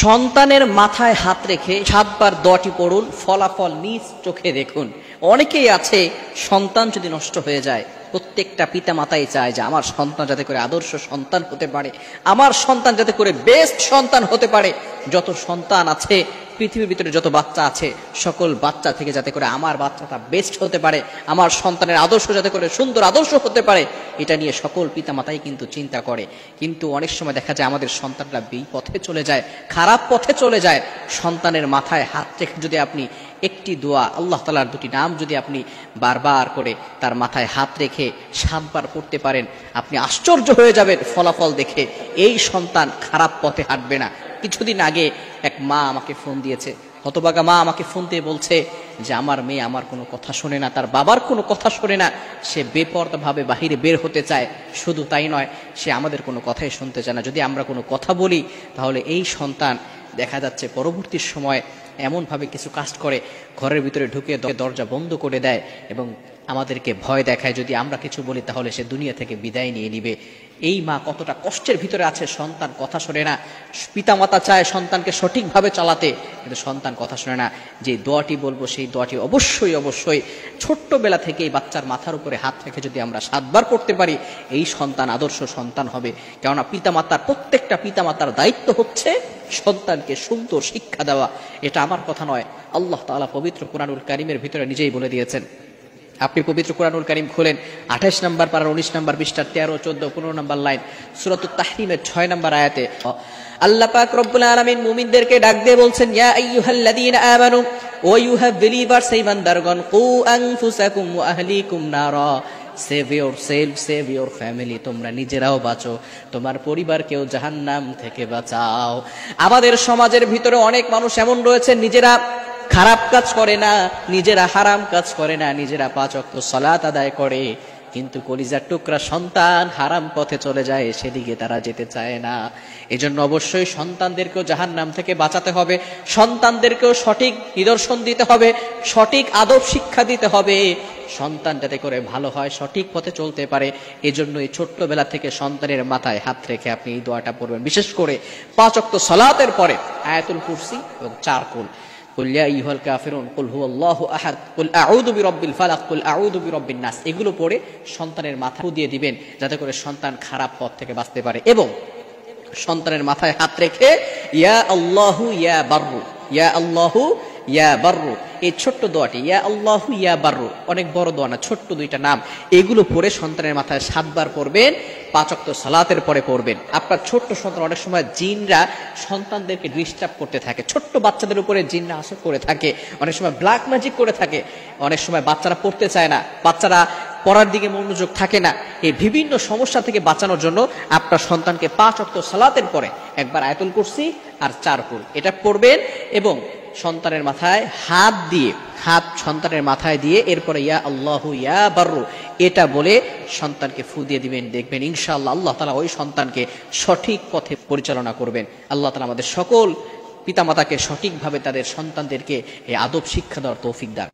সন্তানের মাথায় হাত রেখে 7 বার দোয়াটি পড়ুন, ফলাফল নিজ চোখে দেখুন। অনেকেই আছে সন্তান যদি নষ্ট হয়ে যায়, প্রত্যেকটা পিতা মাতাই চায় যে আমার সন্তান যাতে করে আদর্শ সন্তান হতে পারে, আমার সন্তান যাতে করে বেস্ট সন্তান হতে পারে। যত সন্তান আছে পৃথিবীর ভিতরে, যত বাচ্চা আছে, সকল বাচ্চা থেকে যাতে করে আমার বাচ্চাটা বেস্ট হতে পারে, আমার সন্তানের আদর্শ যাতে করে সুন্দর আদর্শ হতে পারে, এটা নিয়ে সকল পিতামাতাই কিন্তু চিন্তা করে। কিন্তু অনেক সময় দেখা যায় আমাদের সন্তানরা বিপথে চলে যায়, খারাপ পথে চলে যায়। সন্তানের মাথায় হাত রেখে যদি আপনি একটি দোয়া, আল্লাহ তাআলার দুটি নাম যদি আপনি বারবার করে তার মাথায় হাত রেখে 7 বার পড়তে পারেন, আপনি আশ্চর্য হয়ে যাবেন ফলাফল দেখে। এই সন্তান খারাপ পথে হাঁটবে না। কিছুদিন আগে এক মা আমাকে ফোন দিয়েছে, হতভাগা মা আমাকে ফোন দিয়ে বলছে যে আমার মেয়ে আমার কোনো কথা শোনে না, তার বাবার কোনো কথা শোনে না, সে বেপরোয়াভাবে বাহিরে বের হতে চায়। শুধু তাই নয়, সে আমাদের কোনো কথাই শুনতে চায় না। যদি আমরা কোনো কথা বলি তাহলে এই সন্তান দেখা যাচ্ছে পরবর্তী সময় এমনভাবে কিছু কাজ করে, ঘরের ভিতরে ঢুকে দরজা বন্ধ করে দেয় এবং আমাদেরকে ভয় দেখায় যদি আমরা কিছু বলি তাহলে সে দুনিয়া থেকে বিদায় নিয়ে নিবে। এই মা কতটা কষ্টের ভিতরে আছে, সন্তান কথা শোনে না। পিতামাতা চায় সন্তানকে সঠিকভাবে চালাতে, কিন্তু সন্তান কথা শোনে না। যে দোয়াটি বলবো সেই দোয়াটি অবশ্যই অবশ্যই ছোট্টবেলা থেকেই বাচ্চার মাথার উপরে হাত রেখে যদি আমরা 7 বার পড়তে পারি, এই সন্তান আদর্শ সন্তান হবে। কেননা পিতামাতার, প্রত্যেকটা পিতামাতার দায়িত্ব হচ্ছে সন্তানকে সুন্দর শিক্ষা দেওয়া। এটা আমার কথা নয়, আল্লাহ তাআলা পবিত্র কুরআনুল কারীমের ভিতরে নিজেই বলে দিয়েছেন। আপনি পবিত্র কুরআনুল কারীম খোলেন, 28 নম্বর পারার 19 নম্বর পৃষ্ঠার 13, 14, 15 নম্বর লাইন, সূরাতুত তাহরীমের 6 নম্বর আয়াতে আল্লাহ পাক রব্বুল আলামিন মুমিনদেরকে ডাক দিয়ে বলছেন, ইয়া আইয়ুহাল্লাযীনা আমানু, ও ইউ হ্যাভ বিলিভার্স, এই বান্দারগণ, কু আনফুসাকুম ওয়া আহলিকুম নারা, save your self, save your family, তোমরা নিজেরাও বাঁচো, তোমার পরিবারকেও জাহান্নাম থেকে বাঁচাও। আমাদের সমাজের ভিতরে অনেক মানুষ এমন রয়েছে, নিজেরা খারাপ কাজ করে না, নিজেরা হারাম কাজ করে না, নিজেরা 5 ওয়াক্ত সালাত আদায় করে, কিন্তু কলিজার টুকরা সন্তান হারাম পথে চলে যায়, সেদিকে তারা যেতে চায় না। এজন্য অবশ্যই সন্তানদেরকেও জাহান্নাম থেকে বাঁচাতে হবে, সন্তানদেরকেও সঠিক নিদর্শন দিতে হবে, সঠিক আদব শিক্ষা দিতে হবে, সন্তান যাতে করে ভালো হয়, সঠিক পথে চলতে পারে। এজন্য এই ছোট্টবেলা থেকে সন্তানের মাথায় হাত রেখে আপনি এই দোয়াটা পড়বেন। বিশেষ করে 5 ওয়াক্ত সালাতের পরে আয়াতুল কুরসি এবং 4 কুল, কুল ইয়া আইয়ুহাল কাফিরুন, কুল হুয়াল্লাহু আহাদ, কুল আউযু বিরাব্বিল ফালাক, কুল আউযু বিরাব্বিন নাস, এগুলো পড়ে সন্তানের মাথায় দিয়ে দিবেন যাতে করে সন্তান খারাপ পথ থেকে বাঁচতে পারে। এবং সন্তানের মাথায় হাত রেখে ইয়া আল্লাহু ইয়া বাররু, ইয়া আল্লাহু ইয়া বাররু, এই ছোট্ট দোয়াটি, ইয়া আল্লাহু ইয়া বাররু, অনেক বড় দোয়া না, ছোট্ট 2টা নাম, এগুলো পড়ে সন্তানের মাথায় 7 বার পড়বেন, 5 ওয়াক্ত সালাতের পরে পড়বেন। আপনার ছোট্ট সন্তান, অনেক সময় জিনরা সন্তানদেরকে ডিস্টার্ব করতে থাকে, ছোট্ট বাচ্চাদের উপরে জিনরা আসর করে থাকে, অনেক সময় ব্ল্যাক ম্যাজিক করে থাকে, অনেক সময় বাচ্চারা পড়তে চায় না, বাচ্চারা পড়ার দিকে মনোযোগ থাকে না। এই বিভিন্ন সমস্যা থেকে বাঁচানোর জন্য আপনার সন্তানকে 5 ওয়াক্ত সালাতের পরে একবার আয়াতুল কুরসি আর 4 কুল এটা পড়বেন এবং সন্তানের মাথায় হাত দিয়ে, হাত সন্তানের মাথায় দিয়ে এরপরে ইয়া আল্লাহু ইয়া বাররু এটা বলে সন্তানকে ফু দিয়ে দিবেন। দেখবেন ইনশাআল্লাহ আল্লাহ তাআলা ওই সন্তানকে সঠিক পথে পরিচালনা করবেন। আল্লাহ তাআলা আমাদের সকল পিতামাতাকে সঠিকভাবে তাদের সন্তানদেরকে এই আদব শিক্ষা দেওয়ার তৌফিক দান।